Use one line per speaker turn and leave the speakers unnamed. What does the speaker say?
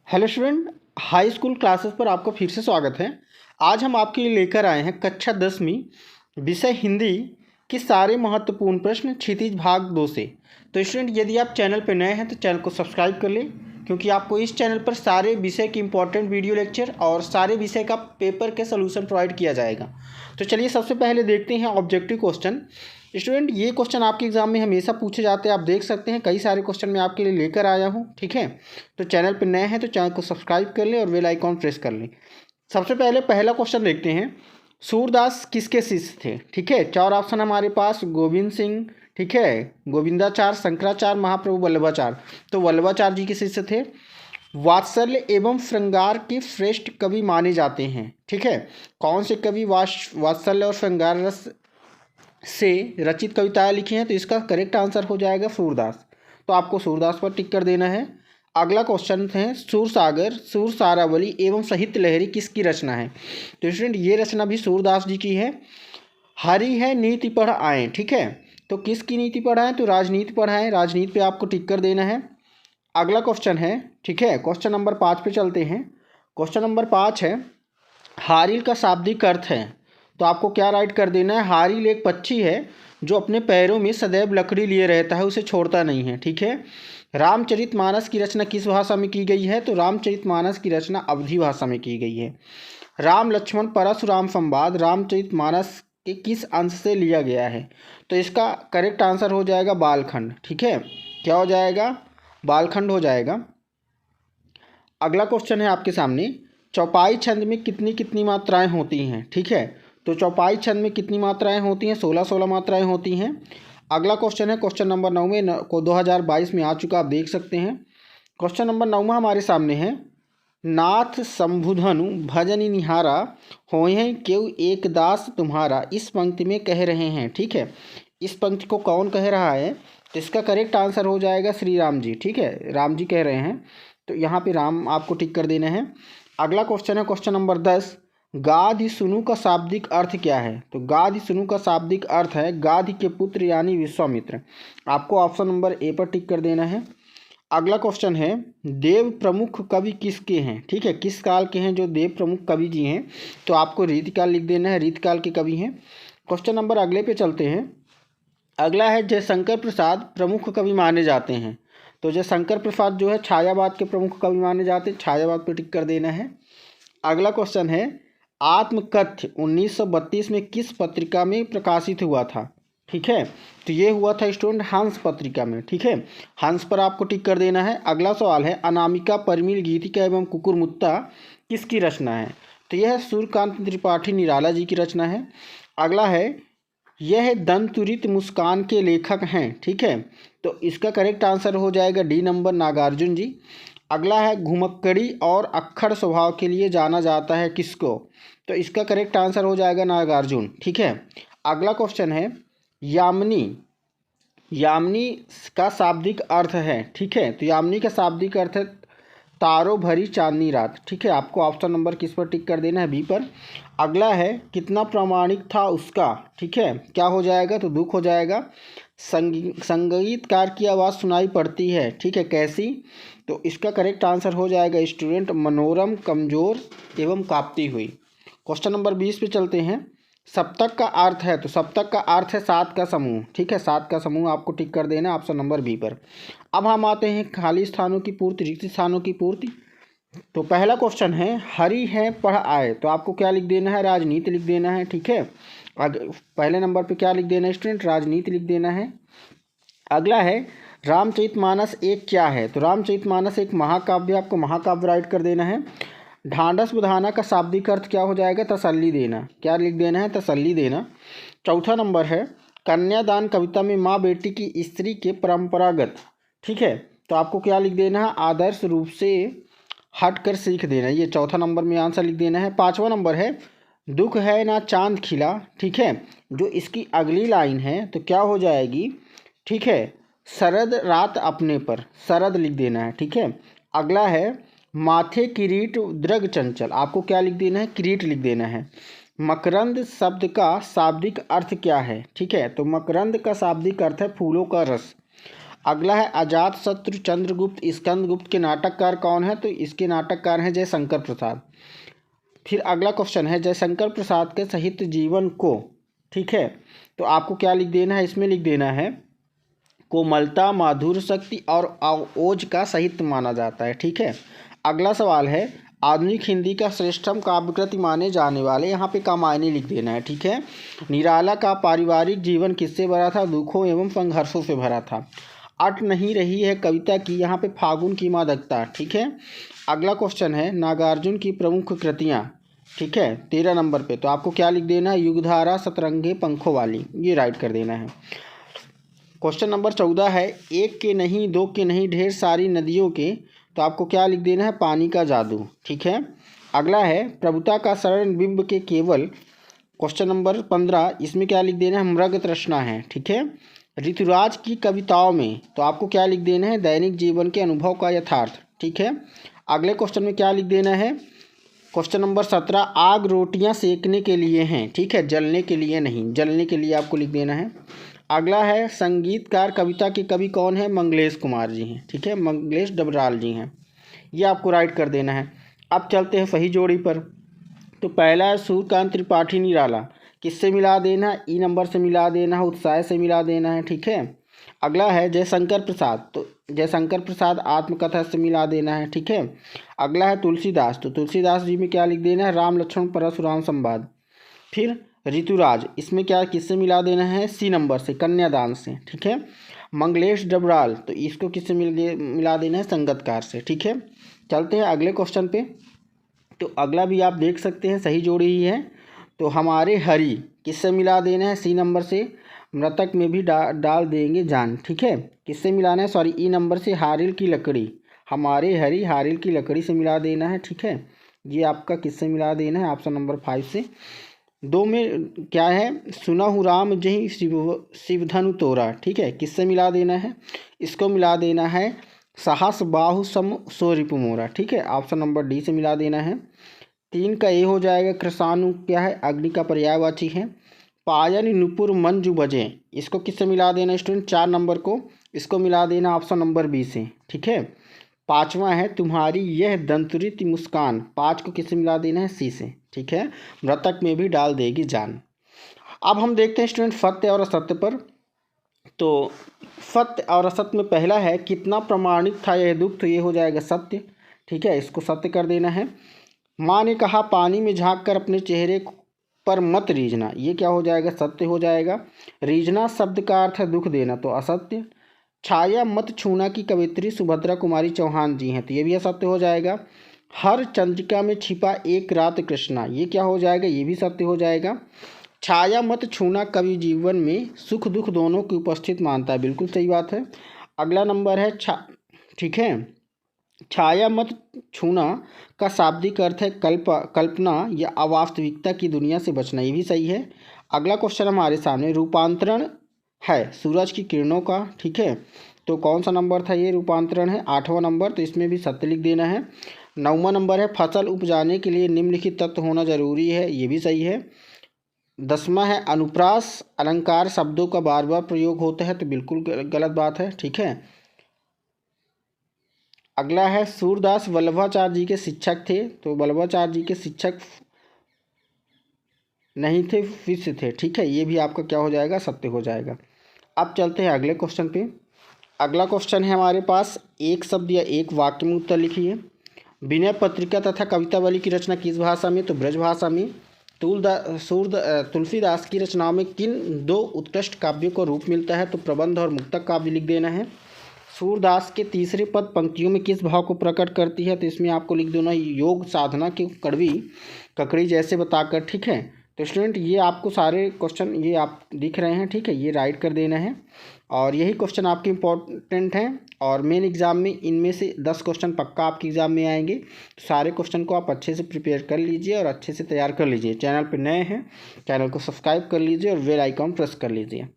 Hello student, high school classes पर आपका फिर से स्वागत है। आज हम आपके लिए लेकर आए हैं कक्षा 10वीं विषय हिंदी के सारे महत्वपूर्ण प्रश्न क्षितिज भाग 2 से। तो स्टूडेंट, यदि आप चैनल पर नए हैं तो चैनल को सब्सक्राइब कर लें, क्योंकि आपको इस चैनल पर सारे विषय के इंपॉर्टेंट वीडियो लेक्चर और सारे विषय का पेपर के सलूशन प्रोवाइड किया जाएगा। तो चलिए सबसे पहले देखते हैं ऑब्जेक्टिव क्वेश्चन। स्टूडेंट, ये क्वेश्चन आपके एग्जाम में हमेशा पूछे जाते हैं, आप देख सकते हैं कई सारे क्वेश्चन मैं आपके लिए लेकर आया हूँ। ठीक है, तो चैनल पर नए हैं तो चैनल को सब्सक्राइब कर लें और बेल आइकॉन प्रेस कर लें। सबसे पहले पहला क्वेश्चन देखते हैं, सूरदास किसके शिष्य थे। ठीक है, चार ऑप्शन हमारे पास, गोविंद सिंह, ठीक है, गोविंदाचार्य, शंकराचार्य, महाप्रभु वल्लभाचार्य। तो वल्लभाचार्य जी के शिष्य थे। वात्सल्य एवं श्रृंगार के श्रेष्ठ कवि माने जाते हैं। ठीक है, कौन से कवि वात्सल्य और श्रृंगार रस से रचित कविताएं लिखी हैं? तो इसका करेक्ट आंसर हो जाएगा सूरदास। तो आपको सूरदास पर टिक कर देना है। अगला क्वेश्चन है, सूरसागर, सूरसारावली एवं साहित्य लहरी किसकी रचना है? तो स्टूडेंट, ये रचना भी सूरदास जी की है। हरी है नीति पढ़ आए। ठीक है, तो किसकी नीति पढ़ाएं? तो राजनीति पढ़ाएं। राजनीति पे आपको टिक कर देना है। अगला क्वेश्चन है, ठीक है, क्वेश्चन नंबर 5 पे चलते हैं। क्वेश्चन नंबर 5 है, हारिल का शाब्दिक अर्थ है। तो आपको क्या राइट कर देना है? हारिल एक पक्षी है जो अपने पैरों में सदैव लकड़ी लिए रहता है, उसे छोड़ता नहीं है। ठीक है, रामचरितमानस की रचना किस भाषा में की गई है? तो रामचरितमानस की रचना अवधी भाषा में की गई है। राम लक्ष्मण परशुराम संवाद रामचरितमानस के किस अंश से लिया गया है? तो इसका करेक्ट आंसर हो जाएगा बालखंड। ठीक है, क्या हो जाएगा? बालखंड हो जाएगा। अगला क्वेश्चन है आपके सामने, चौपाई छंद में कितनी कितनी मात्राएं होती हैं? ठीक है, तो चौपाई छंद में कितनी मात्राएं होती हैं? 16 मात्राएं होती हैं। अगला क्वेश्चन है क्वेश्चन नंबर 9 में को 2022 में आ चुका, आप देख सकते हैं। क्वेश्चन नंबर 9 हमारे सामने है, नाथ शंभुधनु भजनि निहारा होय क्यों एक दास तुम्हारा, इस पंक्ति में कह रहे हैं। ठीक है, इस पंक्ति को कौन कह रहा है? तो इसका करेक्ट आंसर हो जाएगा श्री राम जी। ठीक है, राम जी कह रहे हैं, तो यहाँ पे राम आपको टिक कर देना है। अगला क्वेश्चन है क्वेश्चन नंबर 10, गाधि सुनु का शाब्दिक अर्थ क्या है? तो गाधि सुनु का शाब्दिक अर्थ है गाधि के पुत्र यानी विश्वामित्र। आपको ऑप्शन नंबर ए पर टिक कर देना है। अगला क्वेश्चन है, देव प्रमुख कवि किसके हैं? ठीक है, किस काल के हैं जो देव प्रमुख कवि जी हैं? तो आपको रीतिकाल लिख देना है, रीतिकाल के कवि हैं। क्वेश्चन नंबर अगले पे चलते हैं। अगला है, जयशंकर प्रसाद प्रमुख कवि माने जाते हैं। तो जयशंकर प्रसाद जो है छायावाद के प्रमुख कवि माने जाते हैं, छायावाद पर टिक कर देना है। अगला क्वेश्चन है, आत्मकथ्य 1932 में किस पत्रिका में प्रकाशित हुआ था? ठीक है, तो ये हुआ था स्टूडेंट हंस पत्रिका में। ठीक है, हंस पर आपको टिक कर देना है। अगला सवाल है, अनामिका, परिमल, गीतिका एवं कुकुरमुत्ता किसकी रचना है? तो यह सूर्यकांत त्रिपाठी निराला जी की रचना है। अगला है, यह दंतुरित मुस्कान के लेखक हैं। ठीक है, तो इसका करेक्ट आंसर हो जाएगा डी नंबर, नागार्जुन जी। अगला है, घुमक्कड़ी और अक्खड़ स्वभाव के लिए जाना जाता है किसको? तो इसका करेक्ट आंसर हो जाएगा नागार्जुन। ठीक है, अगला क्वेश्चन है, यामिनी, यामिनी का शाब्दिक अर्थ है। ठीक है, तो यामिनी का शाब्दिक अर्थ है तारों भरी चांदनी रात। ठीक है, आपको ऑप्शन नंबर किस पर टिक कर देना है? बी पर। अगला है, कितना प्रामाणिक था उसका? ठीक है, क्या हो जाएगा? तो दुख हो जाएगा। संगीतकार की आवाज़ सुनाई पड़ती है। ठीक है, कैसी? तो इसका करेक्ट आंसर हो जाएगा स्टूडेंट मनोरम, कमज़ोर एवं कांपती हुई। क्वेश्चन नंबर 20 पे चलते हैं। सप्तक का अर्थ है, तो सप्तक का अर्थ है सात का समूह। ठीक है, सात का समूह आपको टिक कर देना है ऑप्शन नंबर बी पर। अब हम आते हैं खाली स्थानों की पूर्ति, रिक्त स्थानों की पूर्ति। तो पहला क्वेश्चन है, हरि है पढ़ आए। तो आपको क्या लिख देना है? राजनीति लिख देना है। ठीक है, पहले नंबर पे क्या लिख देना है स्टूडेंट? राजनीति लिख देना है। अगला है, रामचरितमानस एक क्या है? तो रामचरितमानस एक महाकाव्य, आपको महाकाव्य राइट कर देना है। ढांढस बधाना का शाब्दिक अर्थ क्या हो जाएगा? तसल्ली देना। क्या लिख देना है? तसल्ली देना। चौथा नंबर है, कन्यादान कविता में माँ बेटी की स्त्री के परंपरागत। ठीक है, तो आपको क्या लिख देना है? आदर्श रूप से हटकर सीख देना। ये चौथा नंबर में आंसर लिख देना है। पांचवा नंबर है, दुख है ना चांद खिला। ठीक है, जो इसकी अगली लाइन है तो क्या हो जाएगी? ठीक है, शरद रात अपने पर, शरद लिख देना है। ठीक है, अगला है, माथे किरीट द्रग चंचल। आपको क्या लिख देना है? किरीट लिख देना है। मकरंद शब्द का शाब्दिक अर्थ क्या है? ठीक है, तो मकरंद का शाब्दिक अर्थ है फूलों का रस। अगला है अजात शत्रु चंद्रगुप्त स्कंदगुप्त के नाटककार कौन है? तो इसके नाटककार हैं जयशंकर प्रसाद। फिर अगला क्वेश्चन है जयशंकर प्रसाद के साहित्य जीवन को, ठीक है, तो आपको क्या लिख देना है? इसमें लिख देना है कोमलता, माधुर्य शक्ति और ओज का साहित्य माना जाता है, ठीक है। अगला सवाल है आधुनिक हिंदी का श्रेष्ठतम काव्यकृति माने जाने वाले, यहाँ पे कामायनी लिख देना है, ठीक है। निराला का पारिवारिक जीवन किससे भरा था? दुखों एवं संघर्षों से भरा था। अट नहीं रही है कविता की, यहाँ पे फागुन की मादकता, ठीक है। अगला क्वेश्चन है नागार्जुन की प्रमुख कृतियाँ, ठीक है, 13 नंबर पे, तो आपको क्या लिख देना है? युगधारा, सतरंगे, पंखों वाली, ये राइट कर देना है। क्वेश्चन नंबर 14 है एक के नहीं दो के नहीं ढेर सारी नदियों के, तो आपको क्या लिख देना है? पानी का जादू, ठीक है। अगला है प्रभुता का शरण बिंब के केवल, क्वेश्चन नंबर 15, इसमें क्या लिख देना है? मृग तृष्णा है, ठीक है। ऋतुराज की कविताओं में, तो आपको क्या लिख देना है? दैनिक जीवन के अनुभव का यथार्थ, ठीक है। अगले क्वेश्चन में क्या लिख देना है? क्वेश्चन नंबर 17 आग रोटियां सेकने के लिए हैं, ठीक है, जलने के लिए नहीं, जलने के लिए आपको लिख देना है। अगला है संगीतकार कविता के कवि कौन है? मंगलेश कुमार जी हैं, ठीक है, मंगलेश डबराल जी हैं, ये आपको राइट कर देना है। अब चलते हैं सही जोड़ी पर। तो पहला है सूर्यकांत त्रिपाठी निराला, किससे मिला देना है? ई नंबर से मिला देना है, उत्साह से मिला देना है, ठीक है। अगला है जयशंकर प्रसाद, तो जयशंकर प्रसाद आत्मकथा से मिला देना है, ठीक है। अगला है तुलसीदास, तो तुलसीदास जी में क्या लिख देना है? राम लक्ष्मण परशुराम संवाद। फिर ऋतुराज, इसमें क्या किससे मिला देना है? सी नंबर से, कन्यादान से, ठीक है। मंगलेश डबराल, तो इसको किससे मिला देना है? संगतकार से, ठीक है। चलते हैं अगले क्वेश्चन पे। तो अगला भी आप देख सकते हैं सही जोड़ी ही है। तो हमारे हरि किससे मिला देना है? सी नंबर से, मृतक में भी डाल देंगे जान, ठीक है। किससे मिलाना है? सॉरी, ई नंबर से, हारिल की लकड़ी, हमारे हरि हारिल की लकड़ी से मिला देना है, ठीक है। ये आपका किससे मिला देना है? ऑप्शन नंबर 5 से। 2 में क्या है? सुना हूँ राम जही शिवधनु तोरा, ठीक है, किससे मिला देना है? इसको मिला देना है साहस बाहु सम सो रिपु मोरा, ठीक है, ऑप्शन नंबर डी से मिला देना है। 3 का ए हो जाएगा कृषाणु, क्या है? अग्नि का पर्यायवाची है। पायल नुपुर मंजू बजे, इसको किससे मिला देना स्टूडेंट? 4 नंबर को, इसको मिला देना ऑप्शन नंबर बी से, ठीक है। 5वां है तुम्हारी यह दंतुरित मुस्कान, 5 को किससे मिला देना है? सी से, ठीक है, मृतक में भी डाल देगी जान। अब हम देखते हैं स्टूडेंट सत्य और असत्य पर। तो सत्य और असत्य में पहला है कितना प्रमाणिक था यह दुख, तो ये हो जाएगा सत्य, ठीक है, इसको सत्य कर देना है। माँ ने कहा पानी में झाँक कर अपने चेहरे पर मत रीझना, ये क्या हो जाएगा? सत्य हो जाएगा। रीझना शब्द का अर्थ है दुख देना, तो असत्य। छाया मत छूना की कवित्री सुभद्रा कुमारी चौहान जी हैं, तो ये भी असत्य हो जाएगा। हर चंद्रिका में छिपा एक रात कृष्णा, ये क्या हो जाएगा? ये भी सत्य हो जाएगा। छाया मत छूना कवि जीवन में सुख दुख दोनों की उपस्थित मानता है, बिल्कुल सही बात है। अगला नंबर है ठीक है, छाया मत छूना का शाब्दिक अर्थ है कल्पना या अवास्तविकता की दुनिया से बचना, ये भी सही है। अगला क्वेश्चन हमारे सामने रूपांतरण है सूरज की किरणों का, ठीक है, तो कौन सा नंबर था? ये रूपांतरण है 8वां नंबर, तो इसमें भी सत्य लिख देना है। 9वां नंबर है फसल उपजाने के लिए निम्नलिखित तत्व होना जरूरी है, ये भी सही है। 10वां है अनुप्रास अलंकार शब्दों का बार बार प्रयोग होता है, तो बिल्कुल गलत बात है, ठीक है। अगला है सूरदास वल्लभाचार्य जी के शिक्षक थे, तो वल्लभाचार्य जी के शिक्षक नहीं थे, शिष्य थे, ठीक है, ये भी आपका क्या हो जाएगा? सत्य हो जाएगा। अब चलते हैं अगले क्वेश्चन पे। अगला क्वेश्चन है हमारे पास एक शब्द या एक वाक्य में उत्तर लिखिए। विनय पत्रिका तथा कवितावली की रचना किस भाषा में? तो ब्रज भाषा में। तुलसीदास की रचनाओं में किन 2 उत्कृष्ट काव्यों को रूप मिलता है? तो प्रबंध और मुक्तक काव्य लिख देना है। सूरदास के तीसरे पद पंक्तियों में किस भाव को प्रकट करती है? तो इसमें आपको लिख देना योग साधना की कड़वी ककड़ी जैसे बताकर, ठीक है। तो स्टूडेंट ये आपको सारे क्वेश्चन ये आप दिख रहे हैं, ठीक है, ये राइट कर देना है और यही क्वेश्चन आपके इम्पोर्टेंट हैं और मेन एग्जाम में इनमें से 10 क्वेश्चन पक्का आपके एग्जाम में आएंगे। तो सारे क्वेश्चन को आप अच्छे से प्रिपेयर कर लीजिए और अच्छे से तैयार कर लीजिए। चैनल पर नए हैं, चैनल को सब्सक्राइब कर लीजिए और बेल आइकॉन प्रेस कर लीजिए।